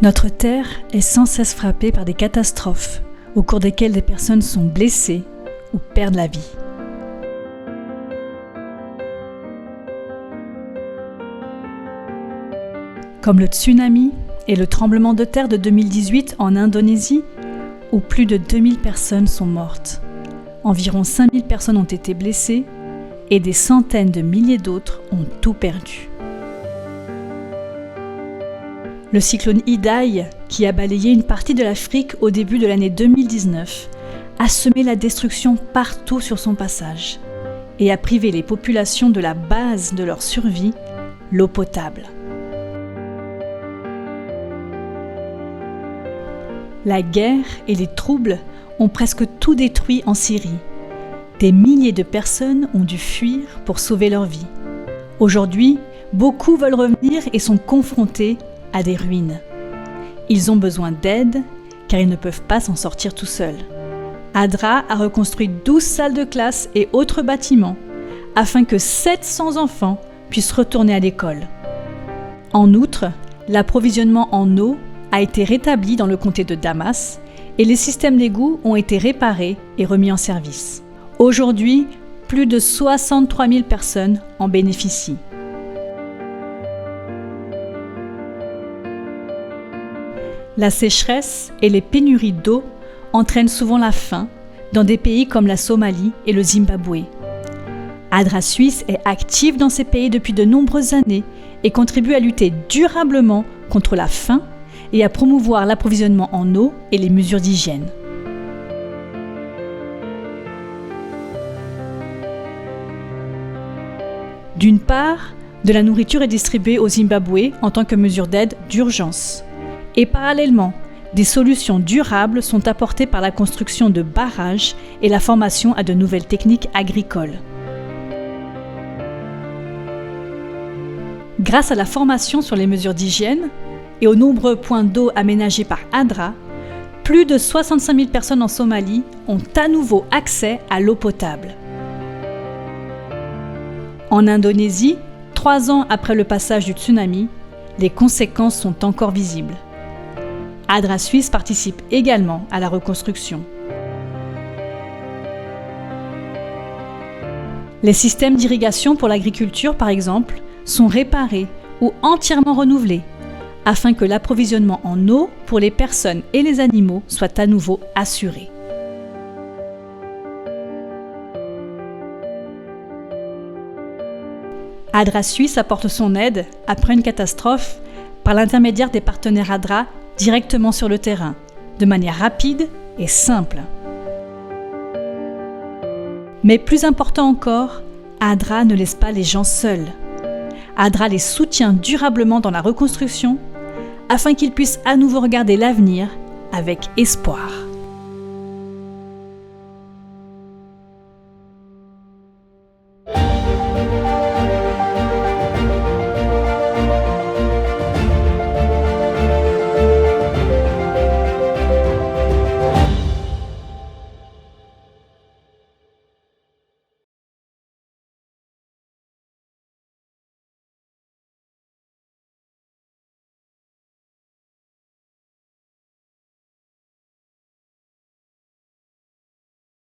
Notre Terre est sans cesse frappée par des catastrophes au cours desquelles des personnes sont blessées ou perdent la vie. Comme le tsunami et le tremblement de terre de 2018 en Indonésie, où plus de 2000 personnes sont mortes. Environ 5000 personnes ont été blessées et des centaines de milliers d'autres ont tout perdu. Le cyclone Idai, qui a balayé une partie de l'Afrique au début de l'année 2019, a semé la destruction partout sur son passage et a privé les populations de la base de leur survie, l'eau potable. La guerre et les troubles ont presque tout détruit en Syrie. Des milliers de personnes ont dû fuir pour sauver leur vie. Aujourd'hui, beaucoup veulent revenir et sont confrontés à des ruines. Ils ont besoin d'aide car ils ne peuvent pas s'en sortir tout seuls. ADRA a reconstruit 12 salles de classe et autres bâtiments afin que 700 enfants puissent retourner à l'école. En outre, l'approvisionnement en eau a été rétabli dans le comté de Damas et les systèmes d'égouts ont été réparés et remis en service. Aujourd'hui, plus de 63 000 personnes en bénéficient. La sécheresse et les pénuries d'eau entraînent souvent la faim dans des pays comme la Somalie et le Zimbabwe. ADRA Suisse est active dans ces pays depuis de nombreuses années et contribue à lutter durablement contre la faim et à promouvoir l'approvisionnement en eau et les mesures d'hygiène. D'une part, de la nourriture est distribuée au Zimbabwe en tant que mesure d'aide d'urgence. Et parallèlement, des solutions durables sont apportées par la construction de barrages et la formation à de nouvelles techniques agricoles. Grâce à la formation sur les mesures d'hygiène et aux nombreux points d'eau aménagés par ADRA, plus de 65 000 personnes en Somalie ont à nouveau accès à l'eau potable. En Indonésie, 3 ans après le passage du tsunami, les conséquences sont encore visibles. ADRA Suisse participe également à la reconstruction. Les systèmes d'irrigation pour l'agriculture, par exemple, sont réparés ou entièrement renouvelés afin que l'approvisionnement en eau pour les personnes et les animaux soit à nouveau assuré. ADRA Suisse apporte son aide après une catastrophe par l'intermédiaire des partenaires ADRA directement sur le terrain, de manière rapide et simple. Mais plus important encore, ADRA ne laisse pas les gens seuls. ADRA les soutient durablement dans la reconstruction afin qu'ils puissent à nouveau regarder l'avenir avec espoir.